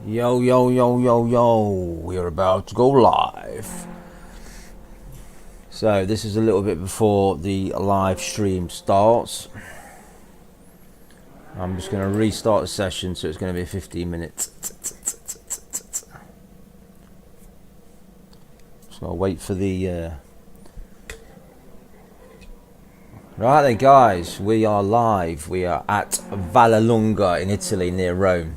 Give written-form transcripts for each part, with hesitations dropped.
Yo, yo, yo, yo, yo, we're about to go live. So this is a little bit before the live stream starts. I'm just going to restart the session, so it's going to be 15 minutes. Just going to wait for the... Right then guys, we are live. We are at Vallelunga in Italy, near Rome.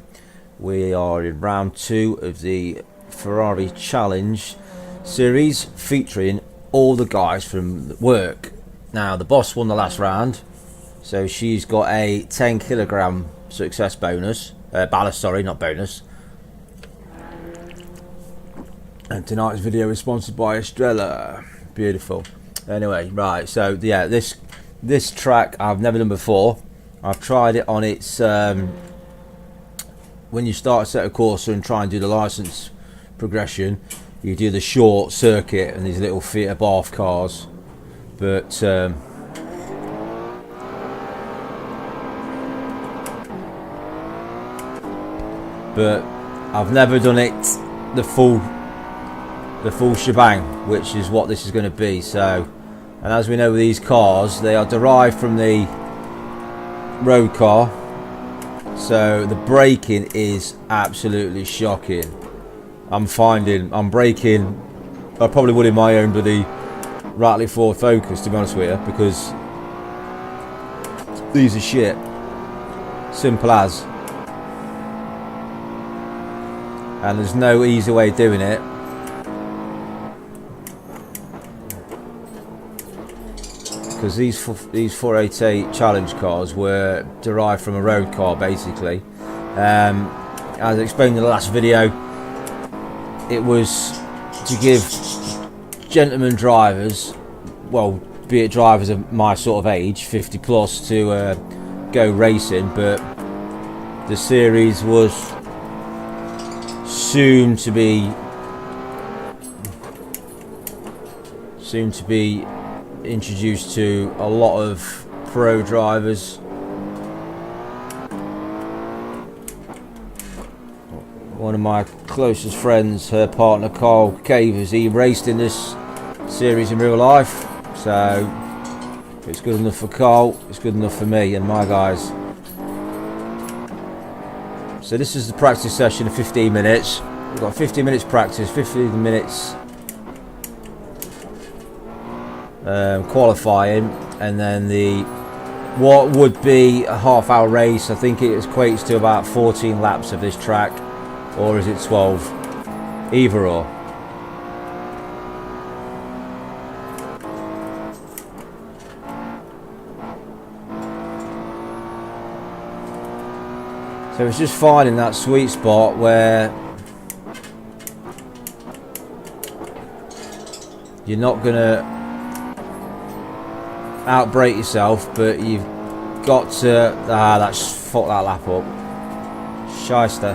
We are in round 2 of the Ferrari Challenge series, featuring all the guys from work. Now, the boss won the last round, so she's got a 10 kilogram success bonus. Ballast, sorry, not bonus. And tonight's video is sponsored by Estrella. Beautiful. Anyway, right, so yeah, this track I've never done before. I've tried it on its... when you start Assetto Corsa and try and do the license progression, you do the short circuit and these little Fiat Barth cars, but I've never done it the full shebang, which is what this is going to be. So, and as we know with these cars, they are derived from the road car. So the braking is absolutely shocking. I'm braking, I probably would in my own bloody Rattly Ford Focus, to be honest with you, because these are shit. Simple as. And there's no easy way of doing it. Because these 488 challenge cars were derived from a road car, basically. As I explained in the last video, it was to give gentlemen drivers, well, be it drivers of my sort of age, 50 plus, to go racing. But the series was soon to be introduced to a lot of pro drivers. One of my closest friends, her partner Carl Cavers, he raced in this series in real life, so if it's good enough for Carl, it's good enough for me and my guys. So this is the practice session of 15 minutes. We've got 15 minutes practice, 15 minutes qualifying, and then what would be a half-hour race. I think it equates to about 14 laps of this track, or is it 12? Either or. So it's just finding that sweet spot where you're not gonna outbrake yourself, but you've got to that's fuck that lap up. Shyster.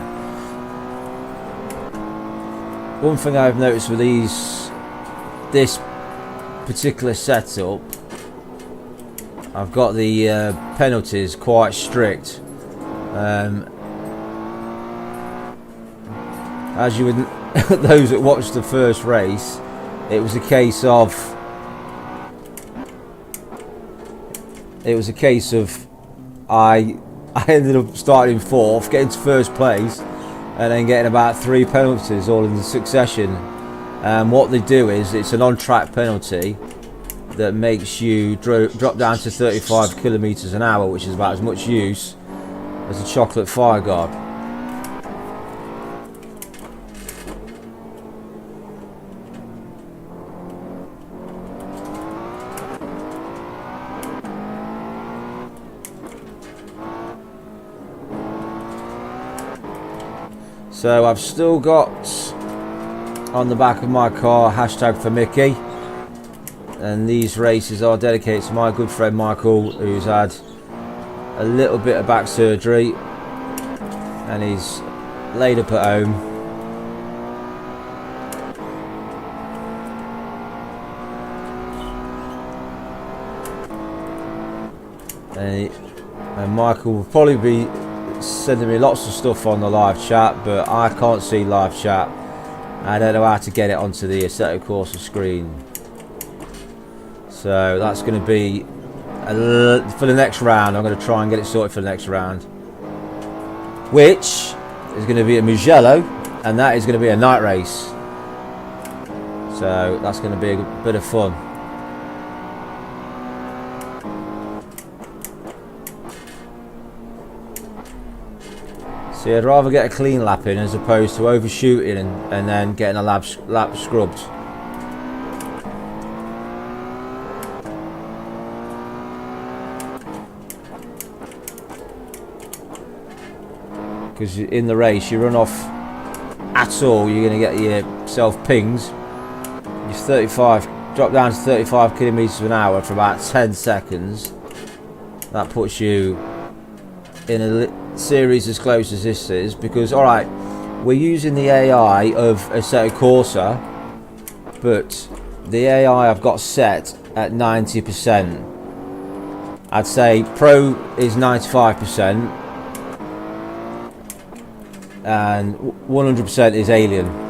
One thing I've noticed with this particular setup, I've got the penalties quite strict. As you would, those that watched the first race, it was a case of I ended up starting 4th, getting to 1st place, and then getting about 3 penalties all in succession. What they do is, it's an on-track penalty that makes you drop down to 35 kilometers an hour, which is about as much use as a chocolate fire guard. So I've still got on the back of my car hashtag for Mickey, and these races are dedicated to my good friend Michael, who's had a little bit of back surgery and he's laid up at home. And Michael will probably be sending me lots of stuff on the live chat, but I can't see live chat. I don't know how to get it onto the Assetto Corsa screen. So that's going to be for the next round. I'm going to try and get it sorted for the next round, which is going to be a Mugello, and that is going to be a night race. So that's going to be a bit of fun. See, I'd rather get a clean lap in as opposed to overshooting and then getting a lap scrubbed. Because in the race, you run off at all, you're going to get yourself pings. You're 35, drop down to 35 kilometers an hour for about 10 seconds. That puts you in a series as close as this is, because alright, we're using the AI of Assetto Corsa, but the AI I've got set at 90%. I'd say Pro is 95% and 100% is Alien.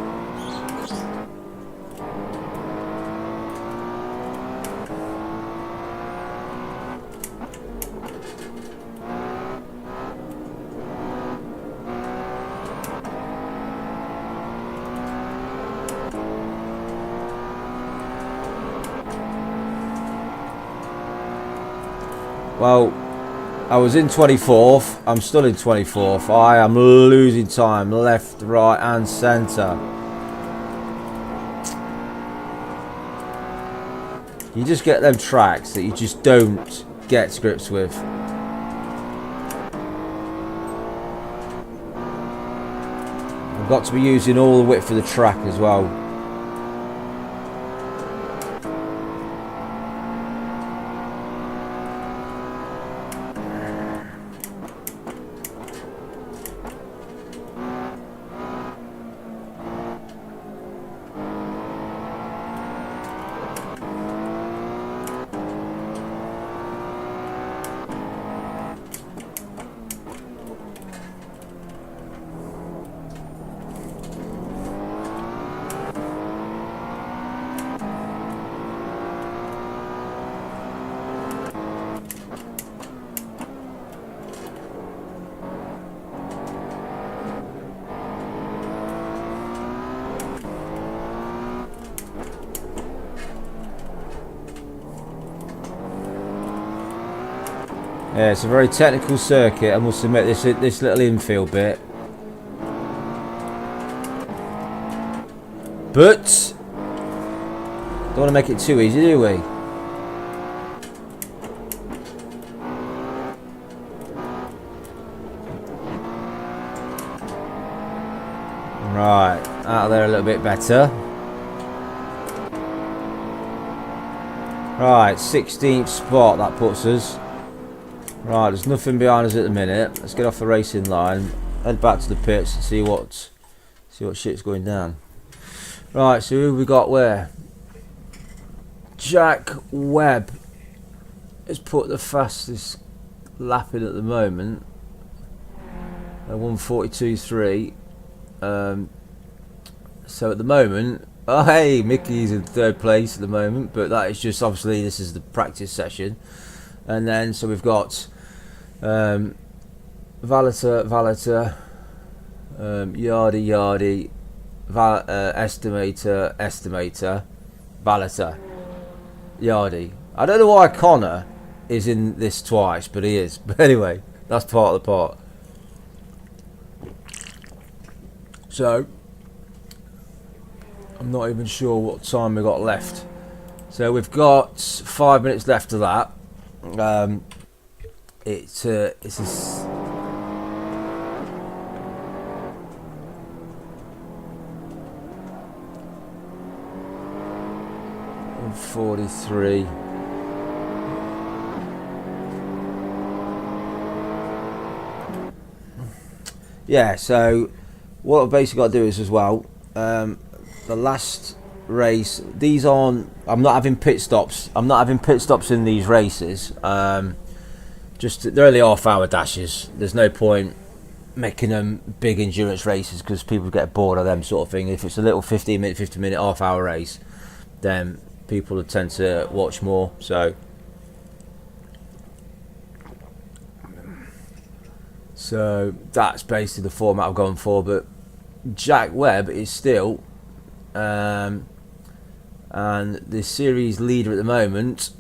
Well, I was in 24th, I'm still in 24th. I am losing time left, right and centre. You just get them tracks that you just don't get to grips with. I've got to be using all the width of the track as well. Yeah, it's a very technical circuit, I must admit, this little infield bit. But don't want to make it too easy, do we? Right, out of there a little bit better. Right, 16th spot that puts us. Right, there's nothing behind us at the minute. Let's get off the racing line, head back to the pits and see what shit's going down. Right, so who we got where? Jack Webb has put the fastest lap in at the moment. 1:42.3. So at the moment, oh hey, Mickey's in third place at the moment, but that is just obviously this is the practice session. And then so we've got Valletta, Yardy, Estimator, Valletta, Yardy. I don't know why Connor is in this twice, but he is. But anyway, that's part of the part. So I'm not even sure what time we got left. So we've got 5 minutes left of that. It's a 43. Yeah, so what I've basically got to do is as well, the last race, these aren't, I'm not having pit stops. I'm not having pit stops in these races. Just they're only half-hour dashes. There's no point making them big endurance races because people get bored of them sort of thing. If it's a little 15-minute, 50-minute, half-hour race, then people would tend to watch more. So that's basically the format I've gone for. But Jack Webb is still, and the series leader at the moment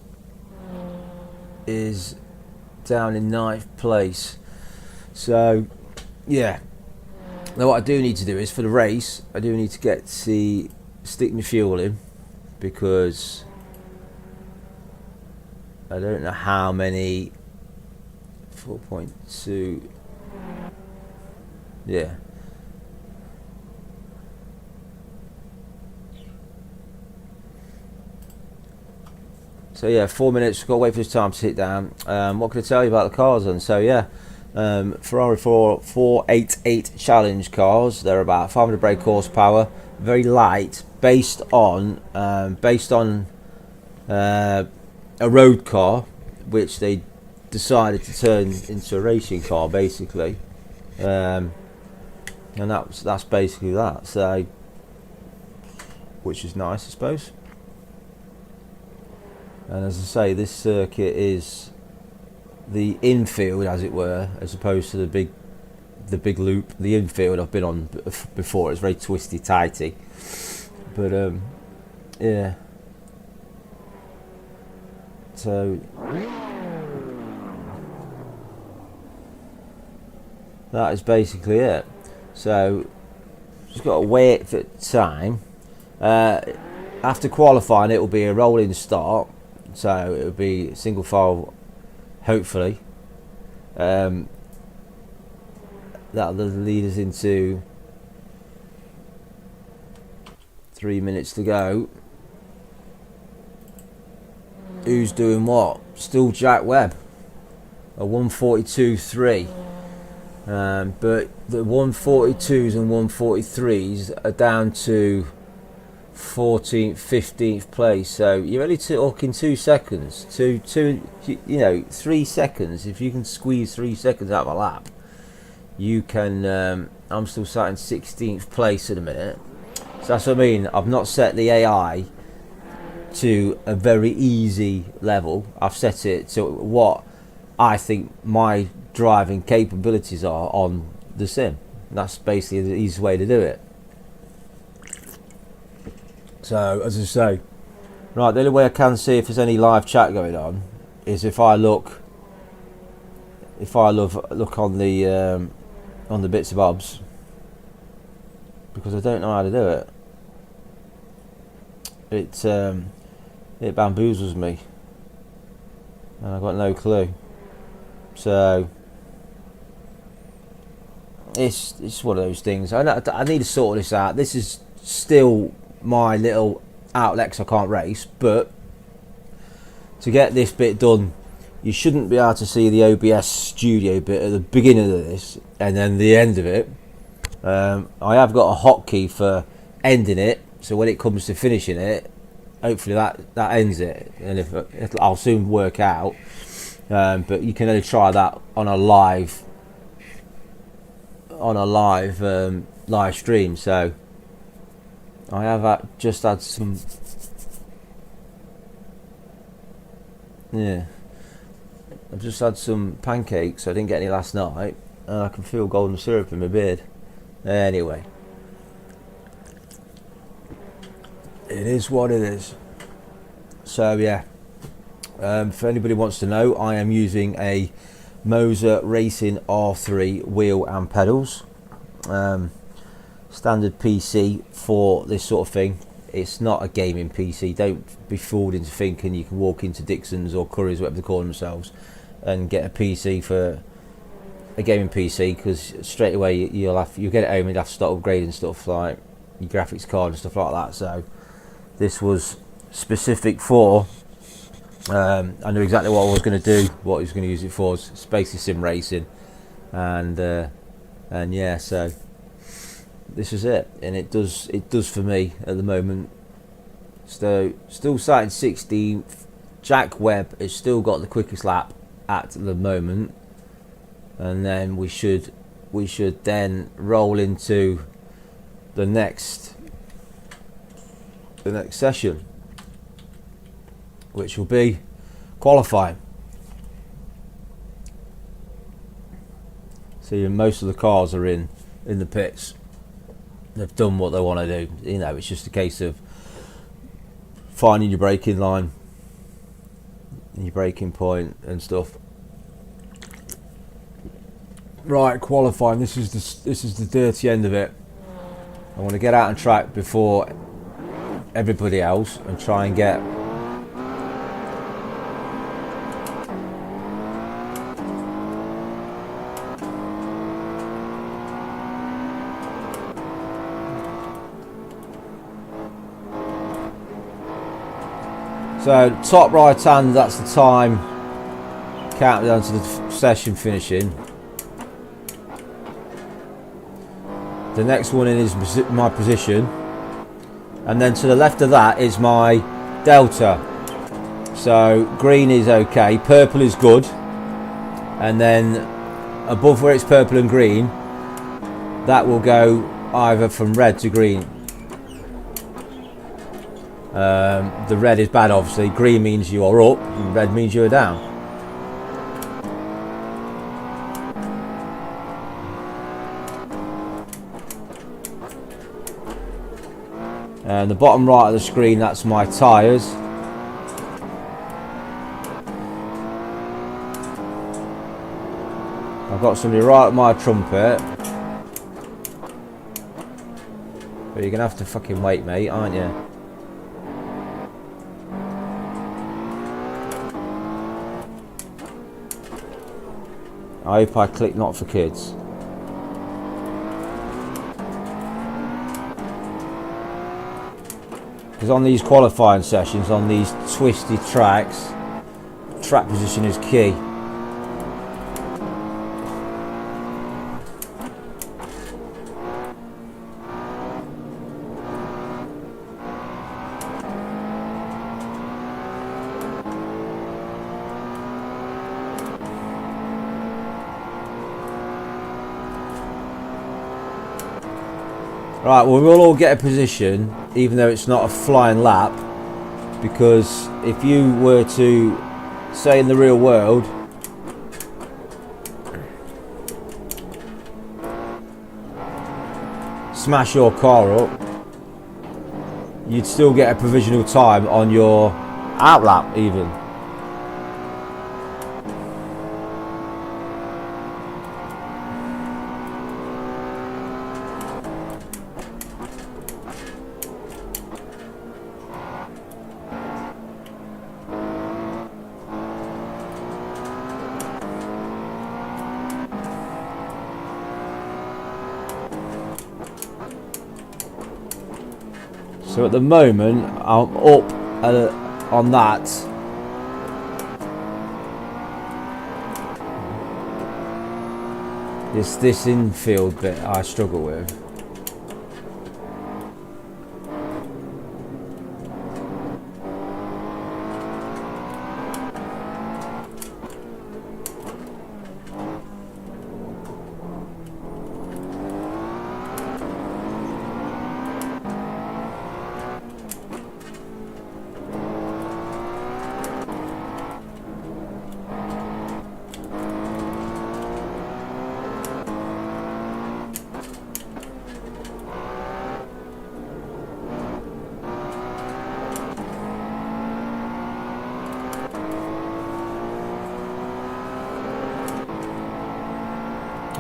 is down in 9th place. So yeah, now what I do need to do is for the race, I do need to stick my fuel in, because I don't know how many. 4.2. Yeah. So yeah, 4 minutes. Got to wait for this time to sit down. What can I tell you about the cars then? So yeah, Ferrari 488 Challenge cars. They're about 500 brake horsepower, very light, based on a road car, which they decided to turn into a racing car, basically. And that's basically that. So, which is nice, I suppose. And as I say, this circuit is the infield, as it were, as opposed to the big loop. The infield I've been on before. It's very twisty, tighty. But yeah. So that is basically it. So just got to wait for time. After qualifying, it will be a rolling start. So it will be single file, hopefully. That'll lead us into 3 minutes to go. Who's doing what? Still Jack Webb, a 142.3. But the 142s and 143s are down to 14th, 15th place. So you're only talking 2 seconds. 3 seconds. If you can squeeze 3 seconds out of a lap, you can. I'm still sat in 16th place at a minute. So that's what I mean. I've not set the AI to a very easy level. I've set it to what I think my driving capabilities are on the sim. That's basically the easiest way to do it. So as I say, right, the only way I can see if there's any live chat going on is if I look on the bits and bobs, because I don't know how to do it. It bamboozles me, and I've got no clue. So it's one of those things. I need to sort this out. This is still my little outlet 'cause I can't race, but to get this bit done, you shouldn't be able to see the OBS studio bit at the beginning of this and then the end of it. I have got a hotkey for ending it, so when it comes to finishing it, hopefully that ends it, and I'll soon work out. But you can only try that on a live stream. So I have just had some. Yeah, I've just had some pancakes. I didn't get any last night, and I can feel golden syrup in my beard. Anyway, it is what it is. So yeah, if anybody wants to know, I am using a Moser Racing R3 wheel and pedals. Standard PC for this sort of thing. It's not a gaming PC. Don't be fooled into thinking you can walk into Dixon's or Curry's, whatever they call themselves, and get a PC for a gaming PC, because straight away you'll get it home and you'll have to start upgrading stuff like your graphics card and stuff like that. So this was specific for. I knew exactly what I was going to do, what I was going to use it for. It's basically sim racing, and yeah, so this is it, and it does for me at the moment. So still sat in 16th. Jack Webb has still got the quickest lap at the moment, and then we should we should then roll into the next session, which will be qualifying. See, most of the cars are in the pits. They've done what they want to do. You know, it's just a case of finding your braking line, your braking point and stuff. Right, qualifying. This is the dirty end of it. I want to get out on track before everybody else and try and get so top right hand, that's the time, countdown to the session finishing. The next one in is my position, and then to the left of that is my delta. So green is okay, purple is good, and then above where it's purple and green, that will go either from red to green. The red is bad, obviously. Green means you are up, and red means you are down. And the bottom right of the screen, that's my tyres. I've got somebody right at my trumpet. But you're going to have to fucking wait, mate, aren't you? I hope I click not for kids. Because on these qualifying sessions, on these twisty tracks, track position is key. Right, well, we'll all get a position, even though it's not a flying lap, because if you were to, say in the real world, smash your car up, you'd still get a provisional time on your out lap even. So at the moment, I'm up on that. This infield bit I struggle with.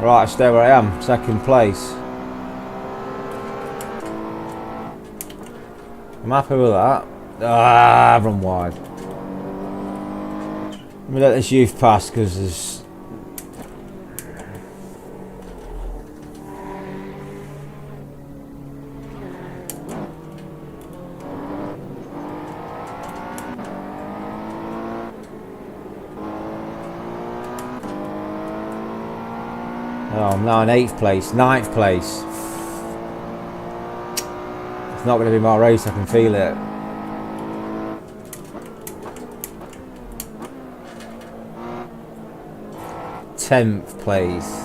Right, I stay where I am, second place. I'm happy with that. Ah, I've run wide. Let me let this youth pass because there's... Oh, I'm now in 8th place, 9th place. It's not going to be my race, I can feel it. Tenth place.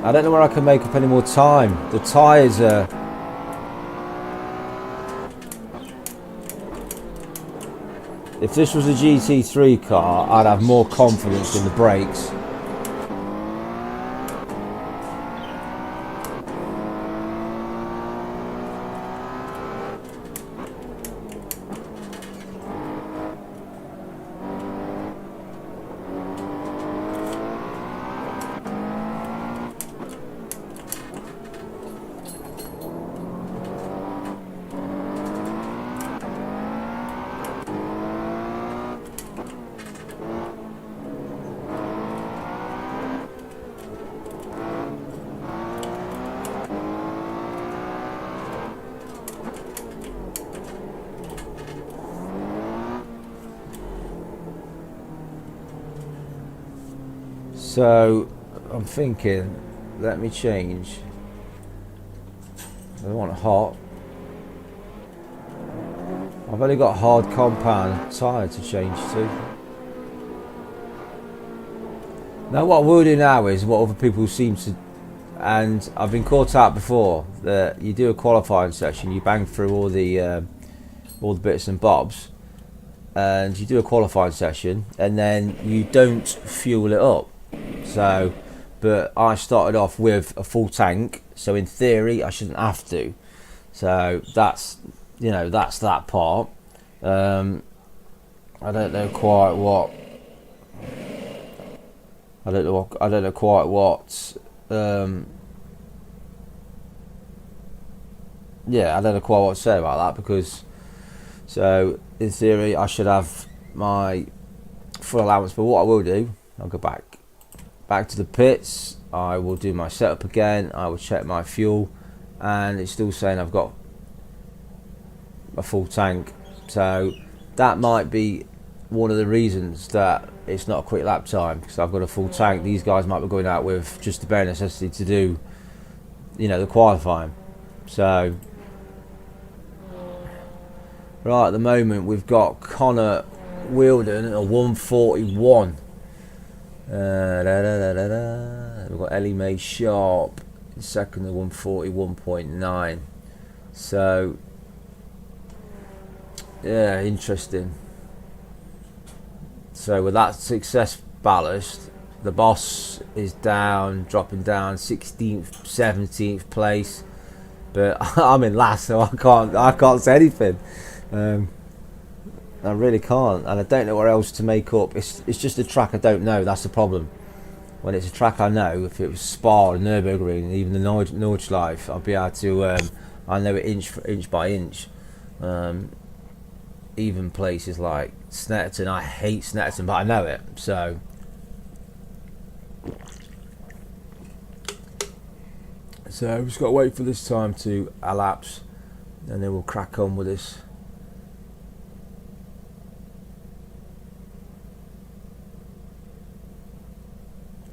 I don't know where I can make up any more time. The tyres are... If this was a GT3 car, I'd have more confidence in the brakes. So I'm thinking, let me change. I want hot. I've only got hard compound tyre to change to. Now what we'll do now is what other people seem to, and I've been caught out before, that you do a qualifying session, you bang through all the bits and bobs, and you do a qualifying session, and then you don't fuel it up. So, but I started off with a full tank, so in theory I shouldn't have to. So that's, you know, that's that part. I don't know quite what. I don't know quite what. Yeah, I don't know quite what to say about that, because so in theory I should have my full allowance. But what I will do, I'll go back to the pits, I will do my setup again, I will check my fuel, and it's still saying I've got a full tank. So that might be one of the reasons that it's not a quick lap time, because I've got a full tank. These guys might be going out with just the bare necessity to do, you know, the qualifying. So right at the moment we've got Connor Wheeldon at a 141. We've got Ellie Mae Sharp in second at 141.9. So yeah, interesting. So with that success ballast, the boss is dropping down 16th, 17th place, but I'm in last, so I can't say anything. I really can't, and I don't know where else to make up. It's just a track I don't know. That's the problem. When it's a track I know, if it was Spa or Nürburgring, even the Nordschleife, I'd be able to. I know it inch by inch. Even places like Snetterton, I hate Snetterton, but I know it. So we've just got to wait for this time to elapse, and then we'll crack on with this.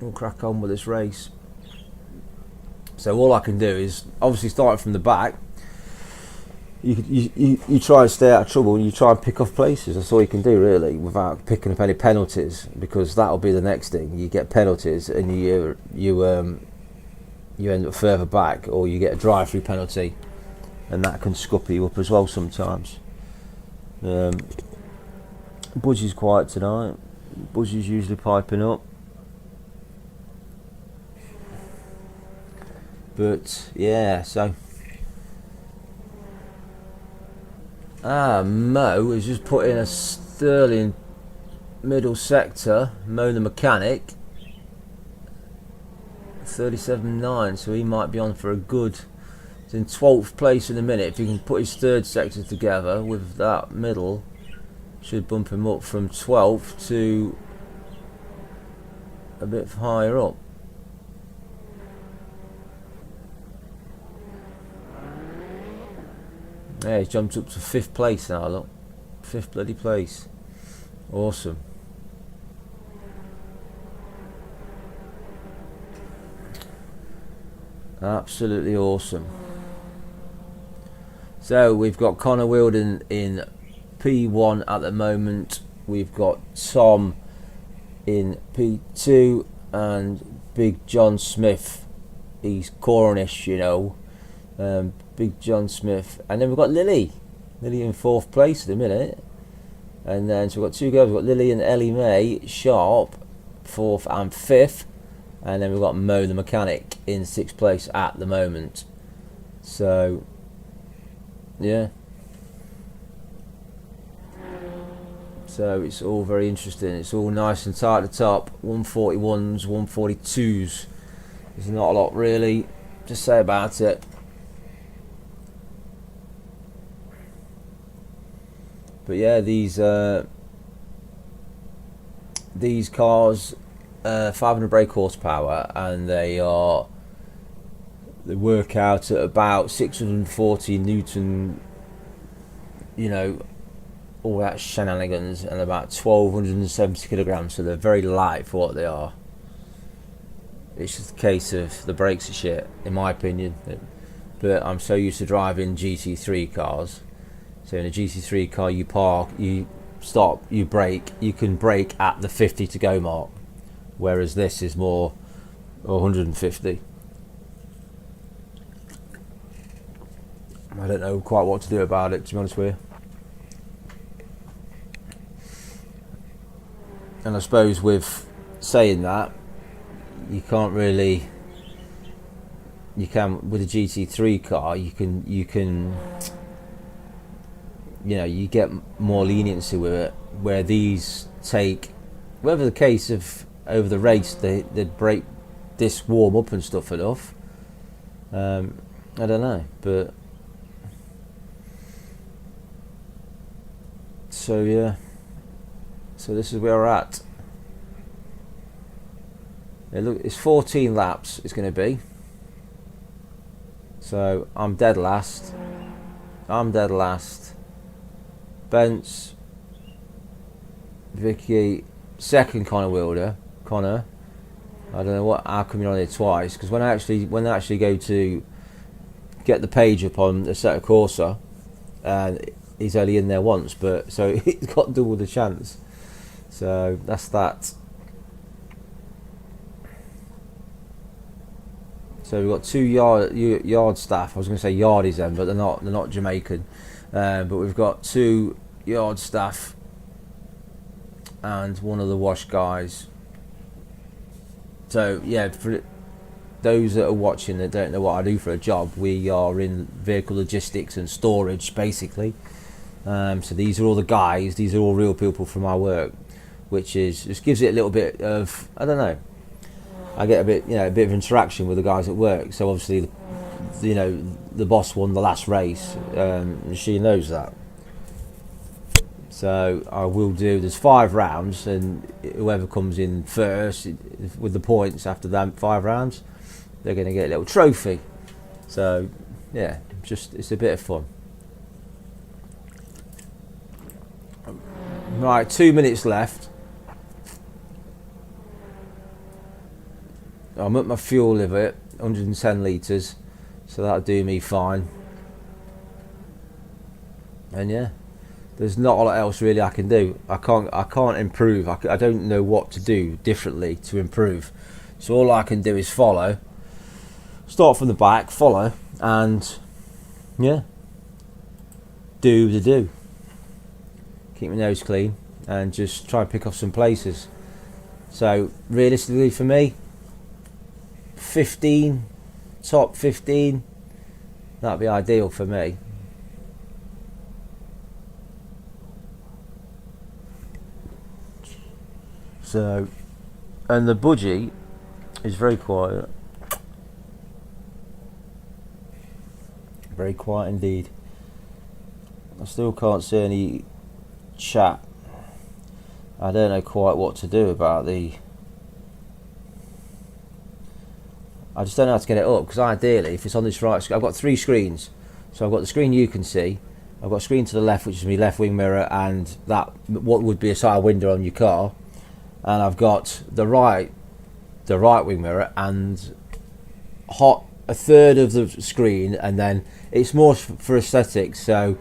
We'll crack on with this race. So all I can do is obviously start from the back. You try and stay out of trouble, and you try and pick off places. That's all you can do really, without picking up any penalties, because that'll be the next thing. You get penalties, and you end up further back, or you get a drive-through penalty, and that can scupper you up as well sometimes. Budgie's quiet tonight. Budgie's usually piping up. But yeah, so Mo has just put in a Sterling middle sector. Mo the mechanic, 37.9, so he might be on for a good. He's in 12th place in a minute. If he can put his third sector together with that middle, should bump him up from 12th to a bit higher up. Yeah, he's jumped up to 5th place now, look. 5th bloody place. Awesome. Absolutely awesome. So we've got Connor Wheeldon in P1 at the moment. We've got Tom in P2 and Big John Smith he's Cornish, you know. Big John Smith, and then we've got Lily in 4th place at the minute, and then so we've got 2 girls. We've got Lily and Ellie Mae Sharp 4th and 5th, and then we've got Mo the mechanic in 6th place at the moment. So yeah, so it's all very interesting. It's all nice and tight at the top. 141s, 142s. There's not a lot really to say about it. But yeah, these cars, 500 brake horsepower, and they work out at about 640 Newton, you know, all that shenanigans, and about 1270 kilograms, so they're very light for what they are. It's just a case of the brakes are shit, in my opinion. But I'm so used to driving GT3 cars. So in a GT3 car, you park, you stop, you brake, you can brake at the 50 to go mark, whereas this is more 150. I don't know quite what to do about it, to be honest with you. And I suppose with saying that, you can't really, you can with a GT3 car, you can you know, you get more leniency with it, where these take, whatever the case of over the race, they brake disc warm up and stuff enough. I don't know, but so yeah, so this is where we're at. Yeah, look, it's 14 laps it's going to be, so I'm dead last. Bence, Vicky, second Connor. I don't know how come you're on here twice, because when I actually go to get the page up on Assetto Corsa, he's only in there once, but so he's got double the chance. So that's that. So we've got 2 yard staff. I was going to say yardies then, but they're not Jamaican. But we've got 2 yard staff and one of the wash guys. So yeah, for those that are watching that don't know what I do for a job, we are in vehicle logistics and storage basically. So these are all the guys. These are all real people from our work, which is just gives it a little bit of, I don't know. I get a bit of interaction with the guys at work. So obviously, you know, the boss won the last race, and she knows that. So I will do, there's 5 rounds, and whoever comes in first with the points after that 5 rounds, they're going to get a little trophy. So yeah, it's a bit of fun. Right, 2 minutes left. I'm at my fuel limit, 110 litres, so that'll do me fine. And yeah, there's not a lot else really I can do. I can't improve. I don't know what to do differently to improve. So all I can do is follow. Start from the back, follow, and yeah, do the do. Keep my nose clean and just try and pick off some places. So realistically for me, 15, top 15, that'd be ideal for me. So, and the budgie is very quiet. Very quiet indeed. I still can't see any chat. I don't know quite what to do about I just don't know how to get it up, because ideally, if it's on this right screen, I've got 3 screens. So I've got the screen you can see, I've got a screen to the left, which is my left wing mirror, and that what would be a side window on your car, and I've got the right wing mirror and a third of the screen, and then it's more for aesthetics. So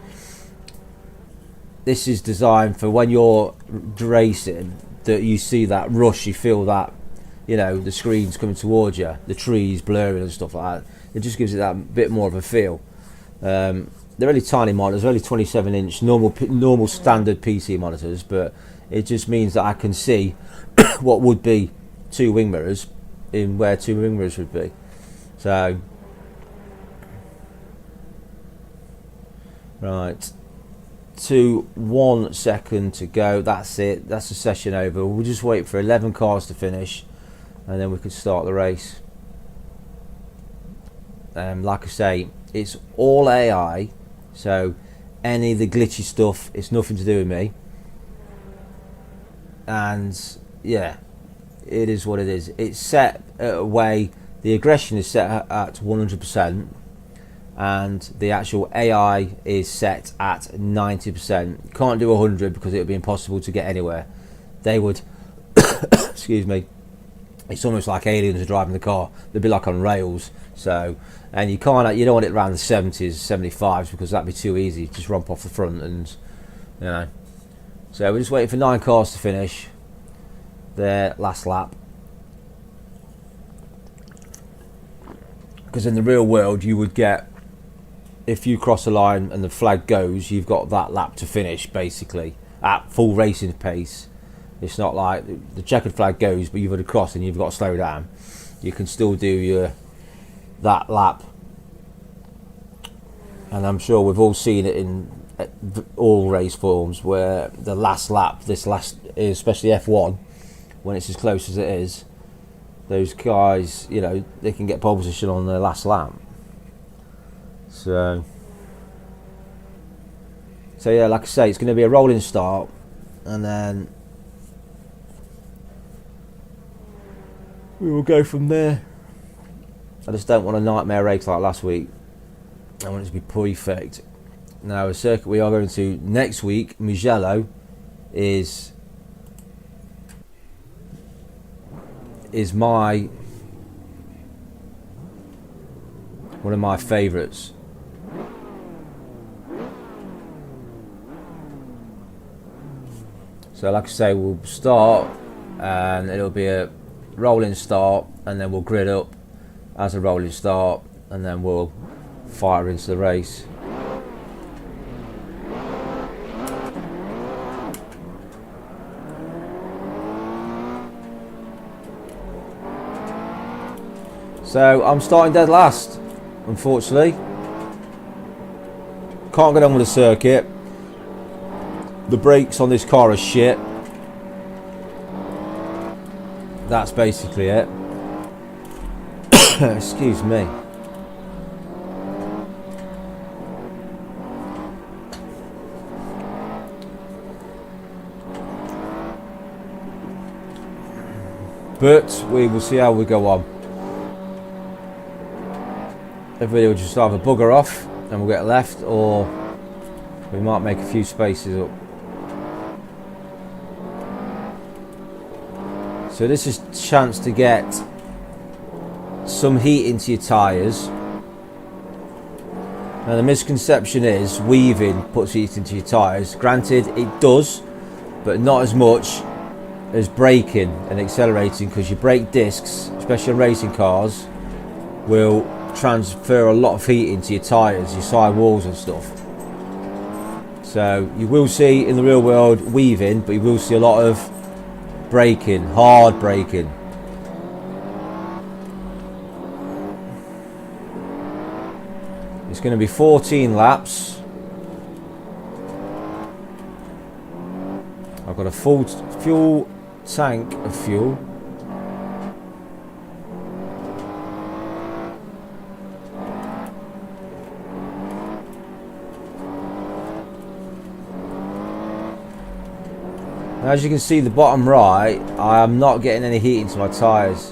this is designed for when you're racing, that you see that rush, you feel that you know, the screen's coming towards you, the trees blurring and stuff like that. It just gives it that bit more of a feel. They're only tiny monitors, they're only 27-inch normal standard PC monitors, but it just means that I can see what would be 2 wing mirrors in where 2 wing mirrors would be. So, right, 1 second to go. That's it. That's the session over. We'll just wait for 11 cars to finish, and then we could start the race. Like I say, it's all AI, so any of the glitchy stuff, it's nothing to do with me. And yeah, it is what it is. It's set at a way, the aggression is set at 100%, and the actual AI is set at 90%. Can't do 100 because it would be impossible to get anywhere. They would, excuse me, it's almost like aliens are driving the car. They'd be like on rails. So, and you don't want it around the 70s, 75s, because that'd be too easy. Just romp off the front, and you know. So we're just waiting for 9 cars to finish their last lap. Because in the real world, you would get, if you cross the line and the flag goes, you've got that lap to finish basically at full racing pace. It's not like the checkered flag goes, but you've got to cross and you've got to slow down. You can still do that lap, and I'm sure we've all seen it in all race forms where the last lap, especially F1, when it's as close as it is, those guys, you know, they can get pole position on their last lap. So yeah, like I say, it's going to be a rolling start, and then we will go from there. I just don't want a nightmare race like last week. I want it to be perfect. Now, a circuit we are going to next week, Mugello, is one of my favourites. So like I say, we'll start and it'll be a rolling start, and then we'll grid up as a rolling start, and then we'll fire into the race. So I'm starting dead last, unfortunately. Can't get on with the circuit. The brakes on this car are shit. That's basically it. Excuse me. But we will see how we go on. Everybody will just either bugger off and we'll get left, or we might make a few spaces up. So this is a chance to get some heat into your tyres. Now the misconception is weaving puts heat into your tyres. Granted, it does, but not as much as braking and accelerating, because your brake discs, especially on racing cars, will transfer a lot of heat into your tyres, your side walls and stuff. So you will see in the real world weaving, but you will see a lot of braking, hard braking. It's going to be 14 laps. I've got a full fuel tank of fuel. Now, as you can see, the bottom right, I am not getting any heat into my tyres.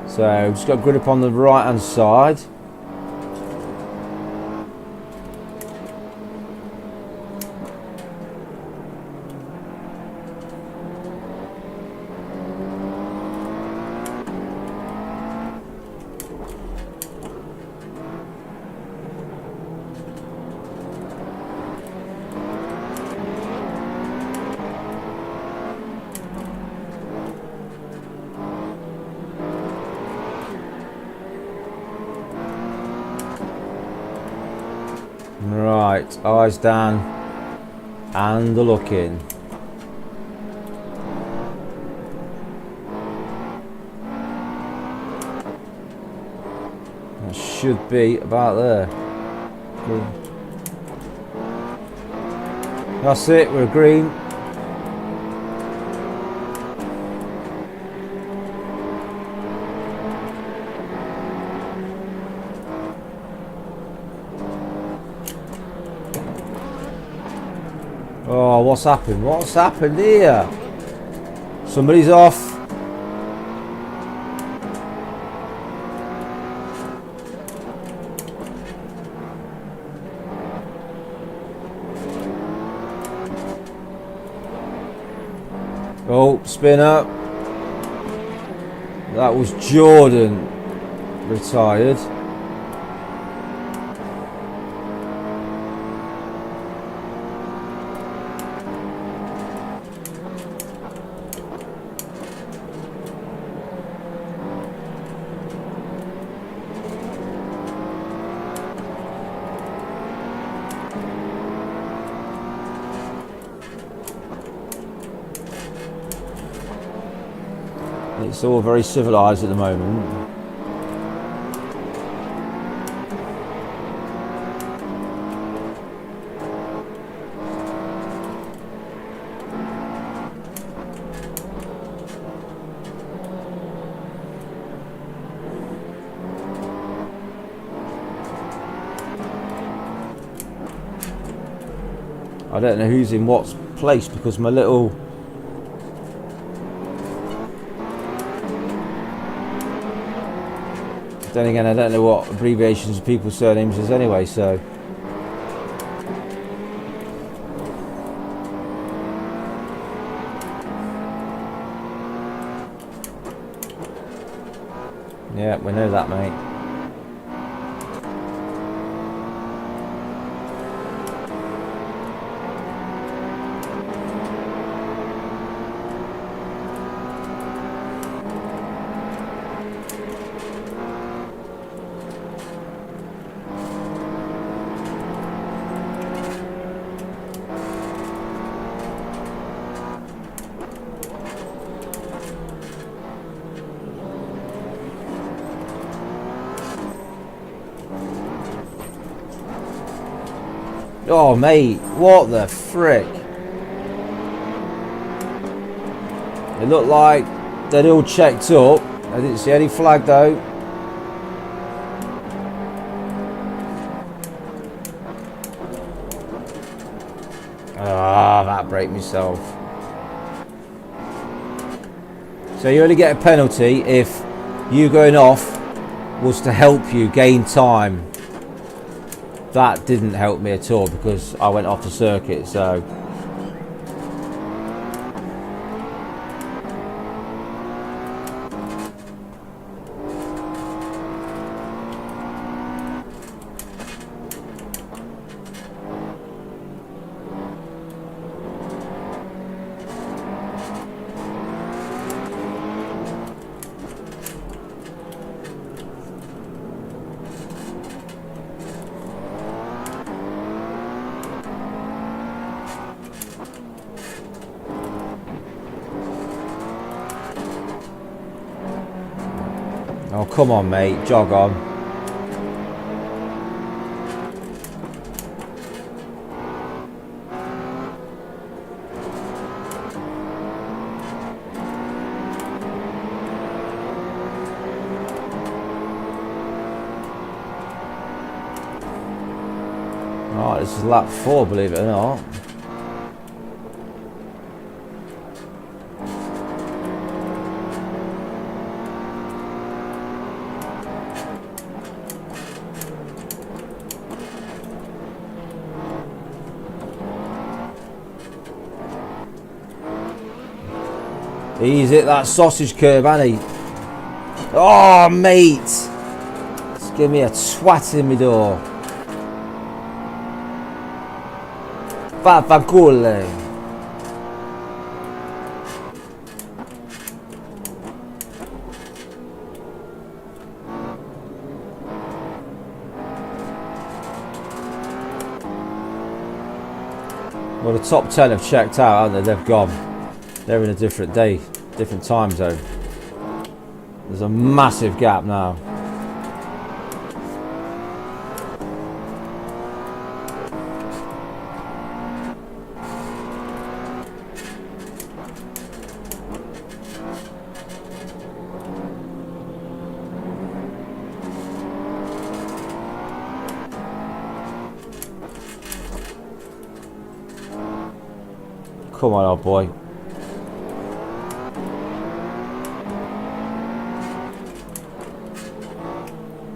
So just got to grid up on the right hand side. Perfect. Eyes down and a look in. That should be about there. Good. That's it, we're green. Oh, what's happened? What's happened here? Somebody's off. Oh, spin up. That was Jordan retired. It's all very civilised at the moment. I don't know who's in what place because my little... Then again, I don't know what abbreviations of people's surnames is anyway, so... Yeah, we know that, mate. Oh, mate, what the frick? It looked like they'd all checked up. I didn't see any flag though. Ah, that broke myself. So you only get a penalty if you going off was to help you gain time. That didn't help me at all because I went off the circuit, so... Oh, come on, mate. Jog on. Right, this is lap 4, believe it or not. He's hit that sausage curb, hasn't he? Oh, mate! Just give me a twat in my door. Vaffanculo. Well, the top 10 have checked out, haven't they? They've gone. They're in a different day, different time zone. There's a massive gap now. Come on, old boy.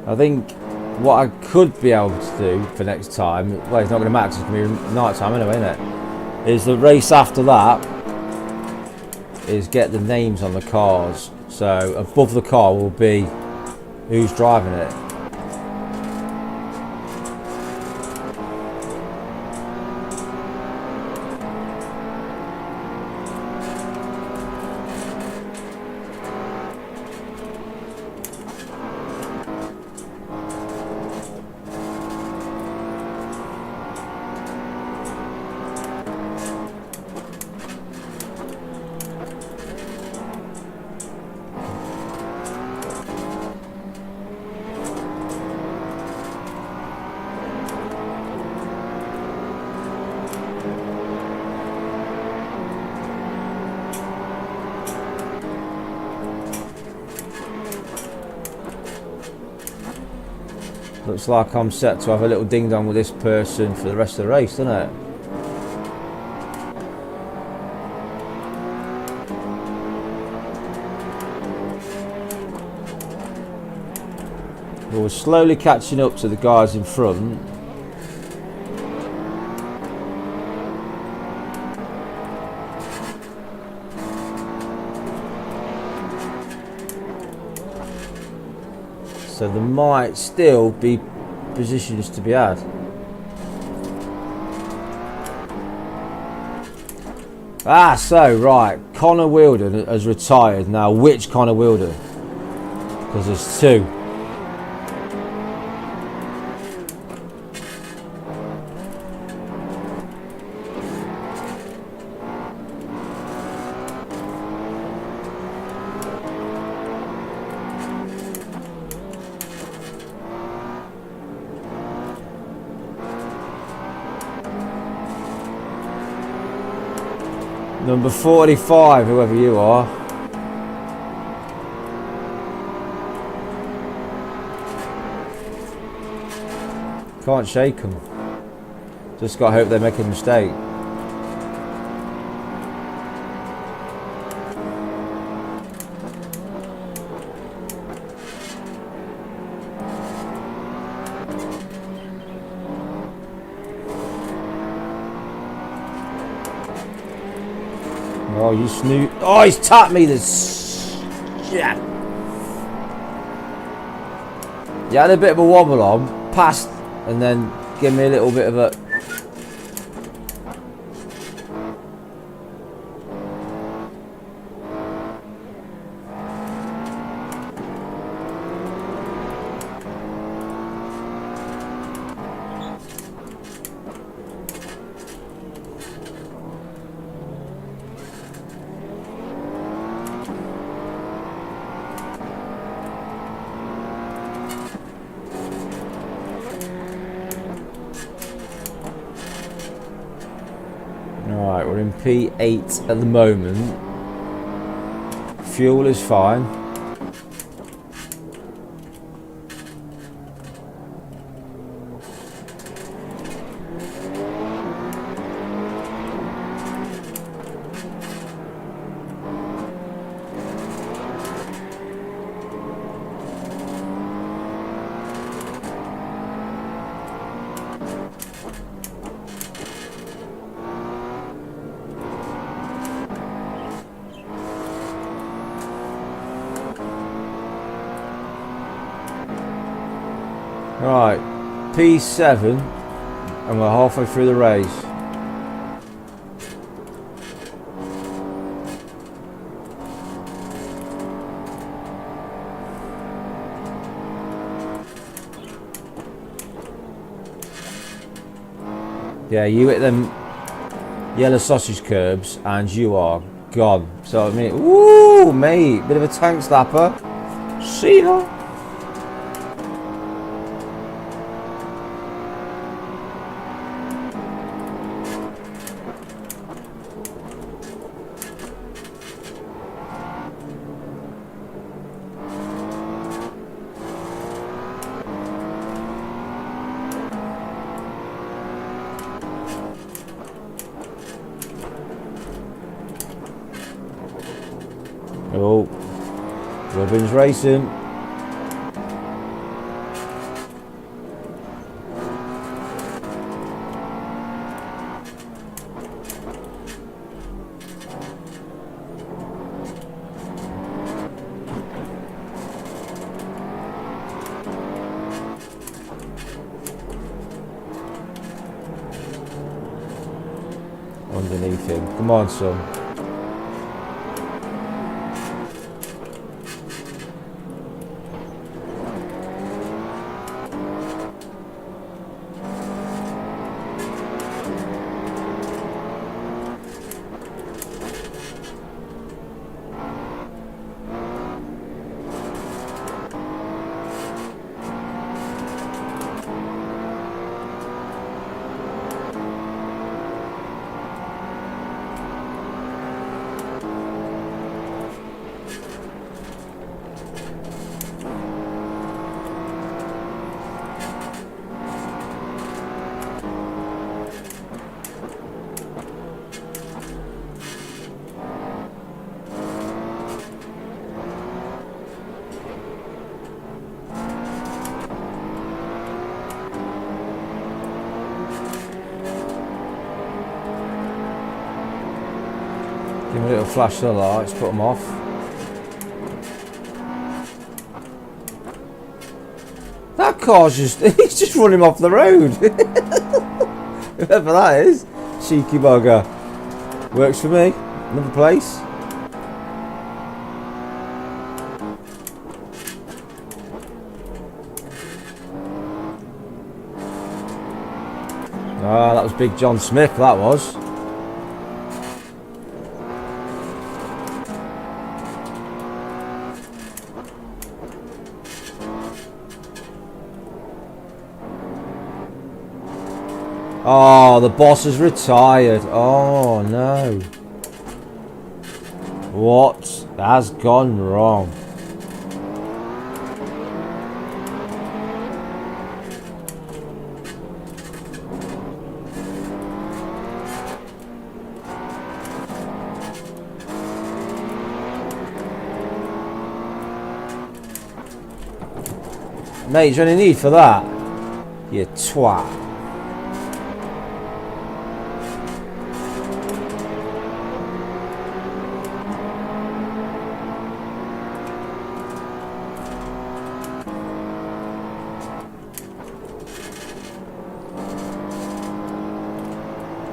I think what I could be able to do for next time, well, it's not going to matter because it's going to be night time anyway, isn't it? Is the race after that is get the names on the cars. So above the car will be who's driving it. Looks like I'm set to have a little ding dong with this person for the rest of the race, doesn't it? Well, we're slowly catching up to the guys in front. So there might still be positions to be had. So right, Connor Wheeldon has retired. Now which Connor Wheeldon? Because there's two. Number 45, whoever you are. Can't shake them. Just got to hope they make a mistake. Oh, you snoot. Oh, he's tapped me this. Yeah. You had a bit of a wobble on, passed, and then give me a little bit of a. Alright, we're in P8 at the moment. Fuel is fine. Right, P7, and we're halfway through the race. Yeah, you hit them yellow sausage curbs, and you are gone. So I mean, woo, mate, bit of a tank slapper. See ya. Oh, Robin's racing. Underneath him. Come on, son. Give him a little flash of the lights, put him off. That car's just, he's just running off the road. Whoever that is, cheeky bugger. Works for me, another place. Ah, that was Big John Smith, that was. Oh, the boss has retired. Oh no. What has gone wrong? Mate, is there any need for that? You twat.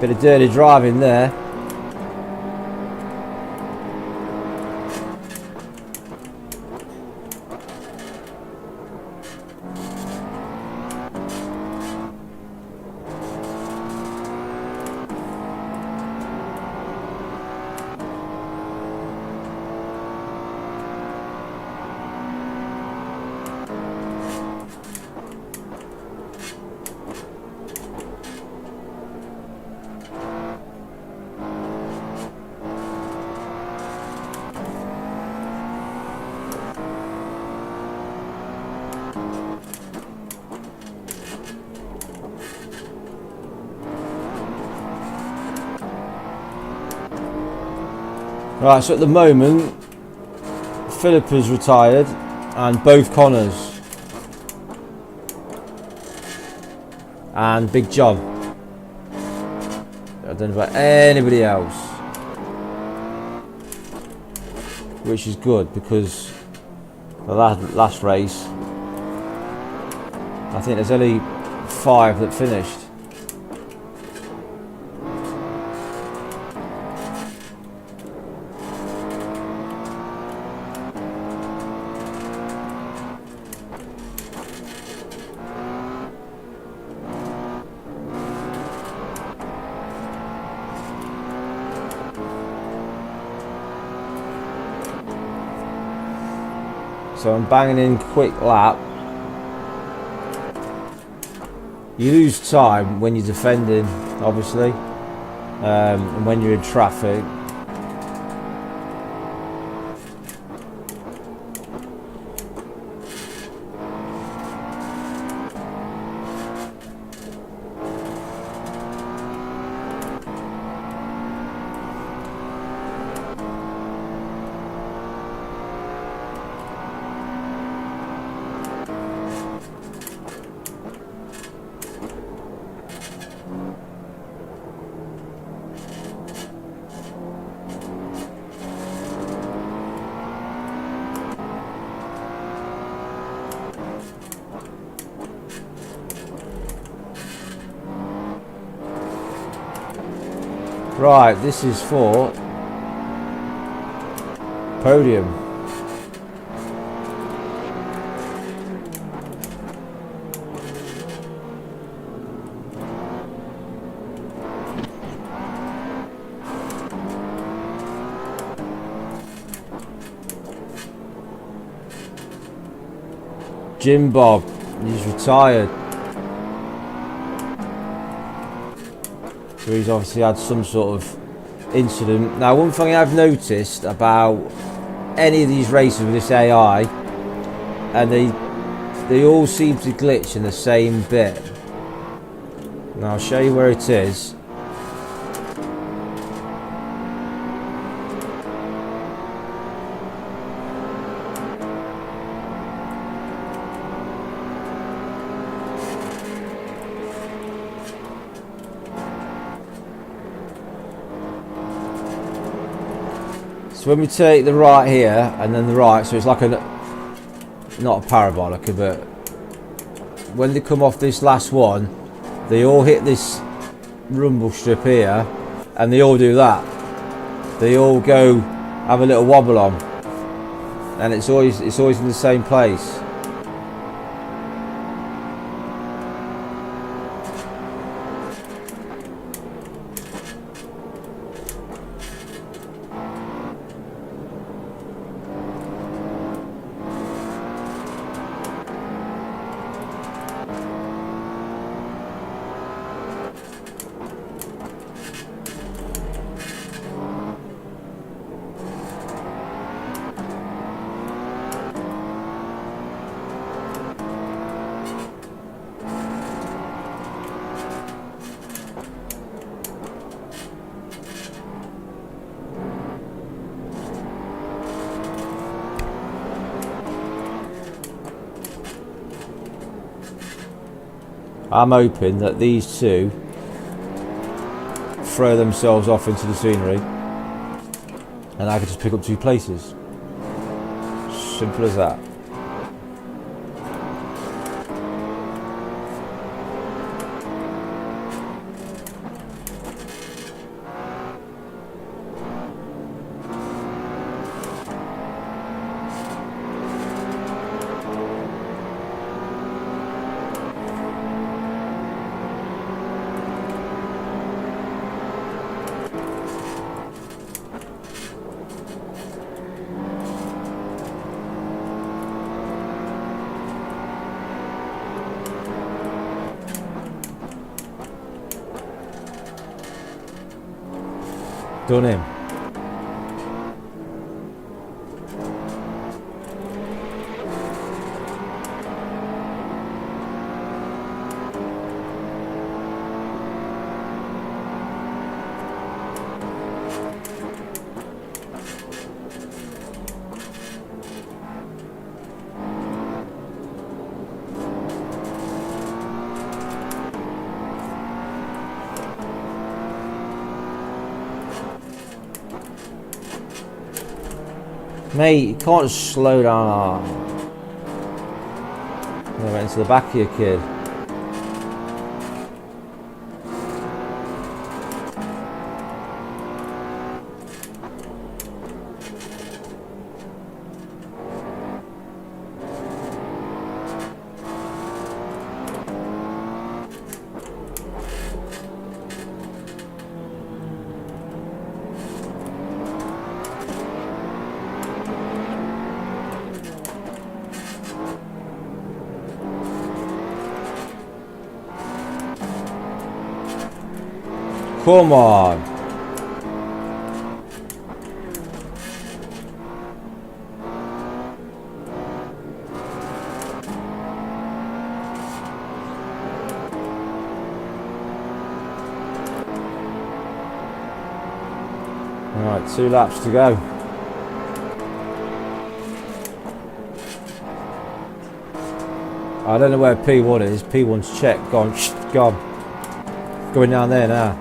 Bit of dirty driving there. Right, so at the moment, Philip has retired, and both Connors, and Big John. I don't know about anybody else, which is good because the last race, I think there's only 5 that finished. So I'm banging in quick lap. You lose time when you're defending, obviously, and when you're in traffic. Right, this is for podium. Jim Bob, he's retired. So he's obviously had some sort of incident. Now, one thing I've noticed about any of these races with this AI, and they all seem to glitch in the same bit. Now I'll show you where it is. So when we take the right here and then the right, so it's like not a parabolic, but when they come off this last one, they all hit this rumble strip here, and they all do that. They all go have a little wobble on, and it's always in the same place. I'm hoping that these two throw themselves off into the scenery and I can just pick up 2 places. Simple as that. Done him. Mate, you can't slow down. I went into the back of your kid. Come on. Right, 2 laps to go. I don't know where P1 is. P1's checked. Gone. Gone. Going down there now.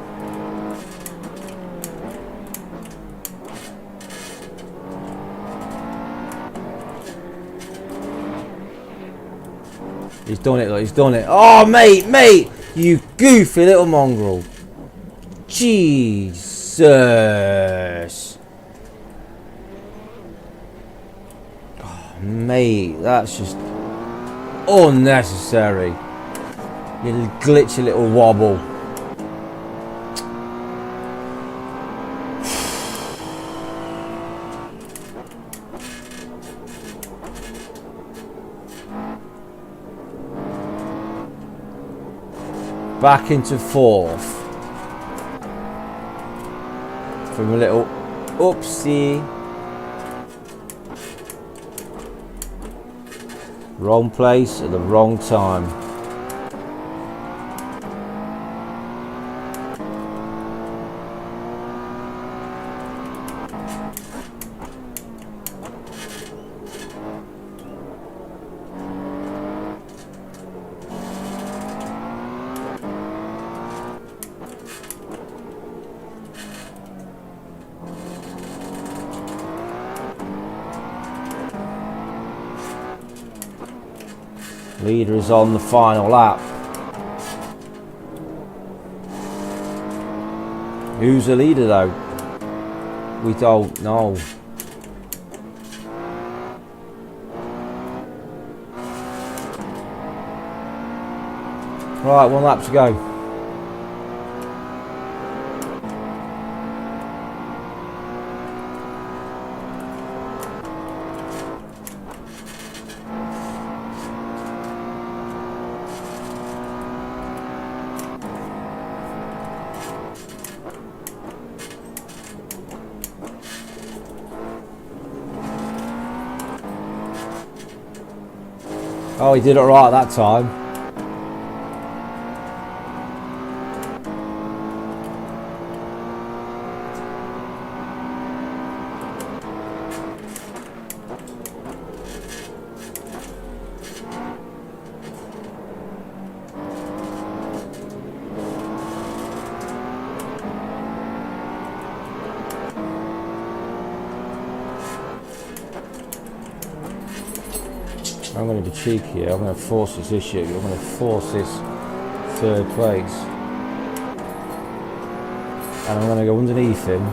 He's done it, look. He's done it. Oh, mate. You goofy little mongrel. Jesus. Oh, mate, that's just unnecessary. You glitchy little wobble. Back into 4th. From a little oopsie. Wrong place at the wrong time. Leader is on the final lap. Who's the leader though? We don't know. Right, 1 lap to go. Oh, he did it right that time. I'm going to be cheeky here. I'm going to force this issue. I'm going to force this 3rd place. And I'm going to go underneath him.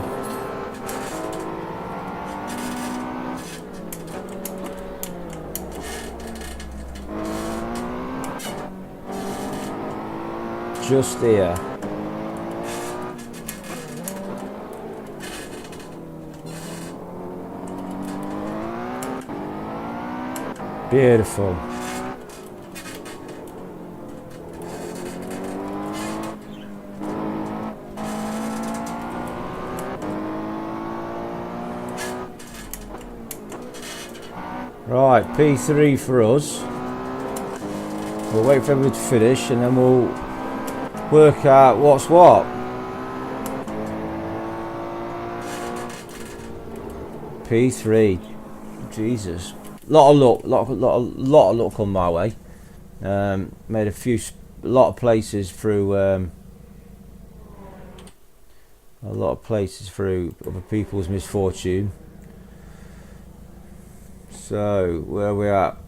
Just here. Beautiful. Right, P3 for us. We'll wait for everybody to finish and then we'll work out what's what. P3. Jesus. Lot of luck on my way. Made a lot of places through other people's misfortune. So where are we at?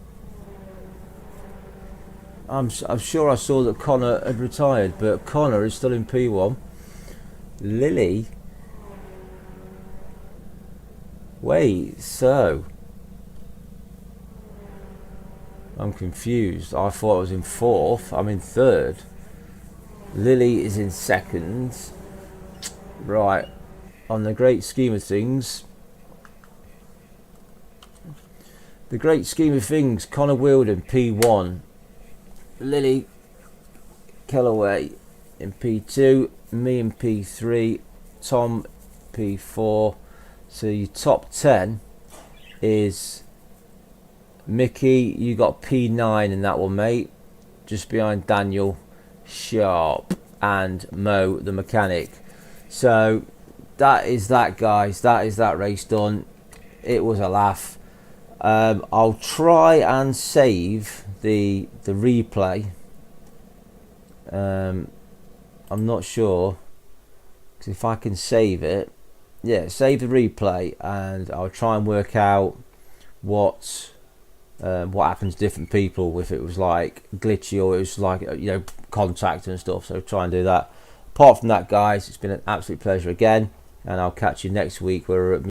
I'm sure I saw that Connor had retired, but Connor is still in P1. Lily. Wait, so. I'm confused. I thought I was in 4th. I'm in 3rd. Lily is in 2nd. Right. On the great scheme of things. Connor Wilden, P1. Lily Kellaway in P2, me in P3, Tom P4. So your top 10 is Mickey, you got P9 in that one, mate, just behind Daniel, Sharp and Mo the mechanic. So that is that, guys. That is that race done. It was a laugh. I'll try and save the replay. I'm not sure, because if I can save it, yeah, save the replay, and I'll try and work out what happens to different people, if it was like glitchy or it was like, you know, contact and stuff. So try and do that. Apart from that, guys, it's been an absolute pleasure again, and I'll catch you next week where we're at